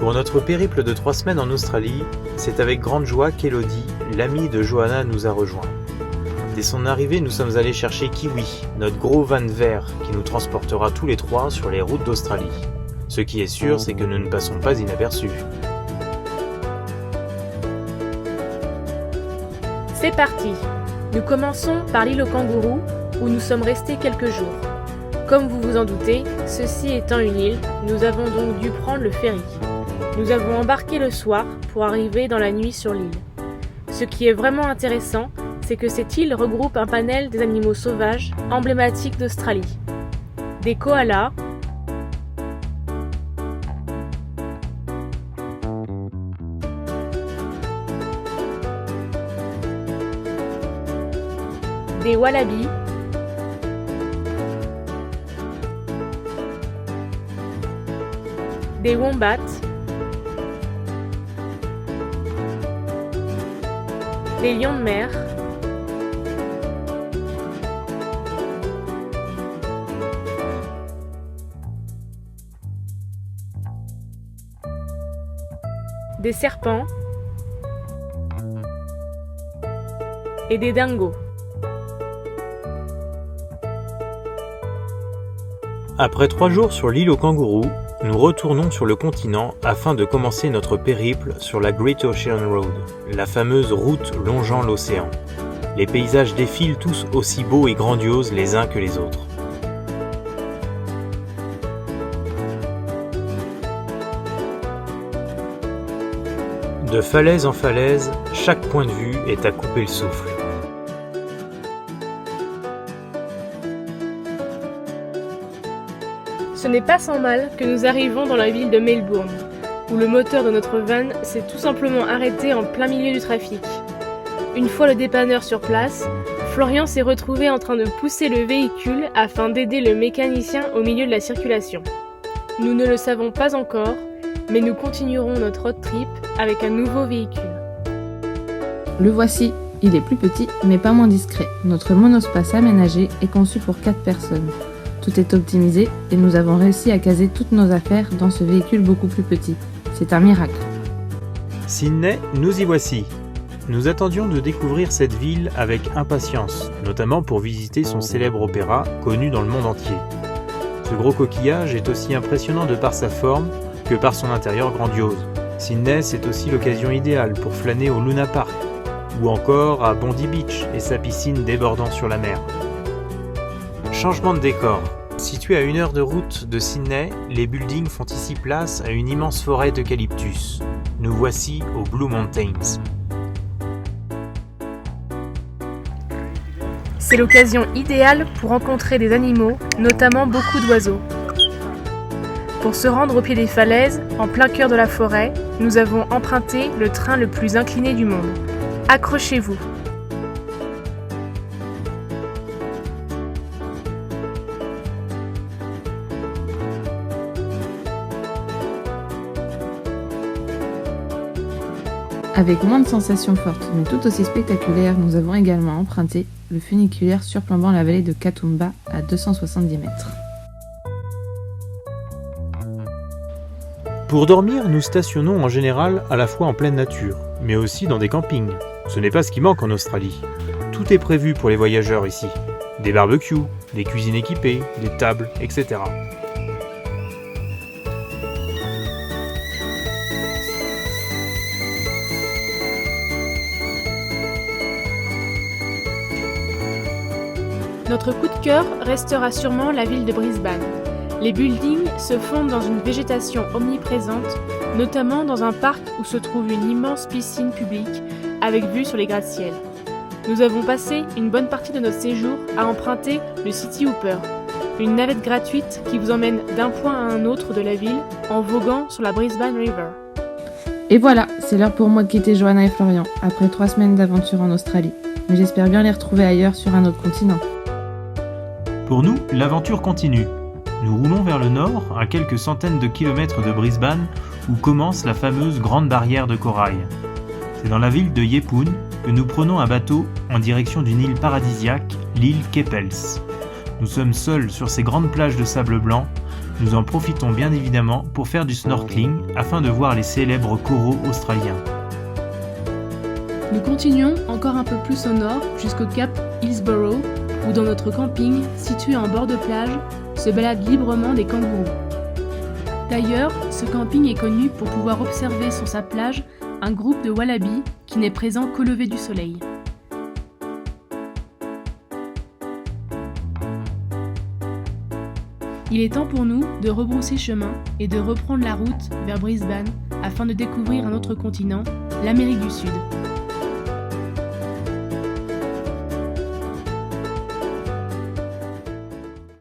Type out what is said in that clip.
Pour notre périple de 3 semaines en Australie, c'est avec grande joie qu'Elodie, l'amie de Johanna, nous a rejoints. Dès son arrivée, nous sommes allés chercher Kiwi, notre gros van vert qui nous transportera tous les trois sur les routes d'Australie. Ce qui est sûr, c'est que nous ne passons pas inaperçus. C'est parti! Nous commençons par l'île aux kangourous, où nous sommes restés quelques jours. Comme vous vous en doutez, ceci étant une île, nous avons donc dû prendre le ferry. Nous avons embarqué le soir pour arriver dans la nuit sur l'île. Ce qui est vraiment intéressant, c'est que cette île regroupe un panel des animaux sauvages emblématiques d'Australie. Des koalas, des wallabies, des wombats, des lions de mer, des serpents et des dingos. Après 3 jours sur l'île aux kangourous, nous retournons sur le continent afin de commencer notre périple sur la Great Ocean Road, la fameuse route longeant l'océan. Les paysages défilent tous aussi beaux et grandioses les uns que les autres. De falaise en falaise, chaque point de vue est à couper le souffle. Ce n'est pas sans mal que nous arrivons dans la ville de Melbourne, où le moteur de notre van s'est tout simplement arrêté en plein milieu du trafic. Une fois le dépanneur sur place, Florian s'est retrouvé en train de pousser le véhicule afin d'aider le mécanicien au milieu de la circulation. Nous ne le savons pas encore, mais nous continuerons notre road trip avec un nouveau véhicule. Le voici, il est plus petit mais pas moins discret. Notre monospace aménagé est conçu pour 4 personnes. Tout est optimisé et nous avons réussi à caser toutes nos affaires dans ce véhicule beaucoup plus petit. C'est un miracle. Sydney, nous y voici. Nous attendions de découvrir cette ville avec impatience, notamment pour visiter son célèbre opéra, connu dans le monde entier. Ce gros coquillage est aussi impressionnant de par sa forme que par son intérieur grandiose. Sydney, c'est aussi l'occasion idéale pour flâner au Luna Park, ou encore à Bondi Beach et sa piscine débordant sur la mer. Changement de décor. Situé à 1 heure de route de Sydney, les buildings font ici place à une immense forêt d'eucalyptus. Nous voici aux Blue Mountains. C'est l'occasion idéale pour rencontrer des animaux, notamment beaucoup d'oiseaux. Pour se rendre au pied des falaises, en plein cœur de la forêt, nous avons emprunté le train le plus incliné du monde. Accrochez-vous! Avec moins de sensations fortes, mais tout aussi spectaculaires, nous avons également emprunté le funiculaire surplombant la vallée de Katoomba à 270 mètres. Pour dormir, nous stationnons en général à la fois en pleine nature, mais aussi dans des campings. Ce n'est pas ce qui manque en Australie. Tout est prévu pour les voyageurs ici. Des barbecues, des cuisines équipées, des tables, etc. Notre coup de cœur restera sûrement la ville de Brisbane. Les buildings se fondent dans une végétation omniprésente, notamment dans un parc où se trouve une immense piscine publique avec vue sur les gratte-ciel. Nous avons passé une bonne partie de notre séjour à emprunter le City Hooper, une navette gratuite qui vous emmène d'un point à un autre de la ville en voguant sur la Brisbane River. Et voilà, c'est l'heure pour moi de quitter Johanna et Florian, après 3 semaines d'aventure en Australie. Mais j'espère bien les retrouver ailleurs sur un autre continent. Pour nous, l'aventure continue. Nous roulons vers le nord, à quelques centaines de kilomètres de Brisbane, où commence la fameuse Grande Barrière de Corail. C'est dans la ville de Yeppoon que nous prenons un bateau en direction d'une île paradisiaque, l'île Keppels. Nous sommes seuls sur ces grandes plages de sable blanc, Nous en profitons bien évidemment pour faire du snorkeling afin de voir les célèbres coraux australiens. Nous continuons encore un peu plus au nord jusqu'au cap Hillsborough, où dans notre camping, situé en bord de plage, se baladent librement des kangourous. D'ailleurs, ce camping est connu pour pouvoir observer sur sa plage un groupe de wallabies qui n'est présent qu'au lever du soleil. Il est temps pour nous de rebrousser chemin et de reprendre la route vers Brisbane afin de découvrir un autre continent, l'Amérique du Sud.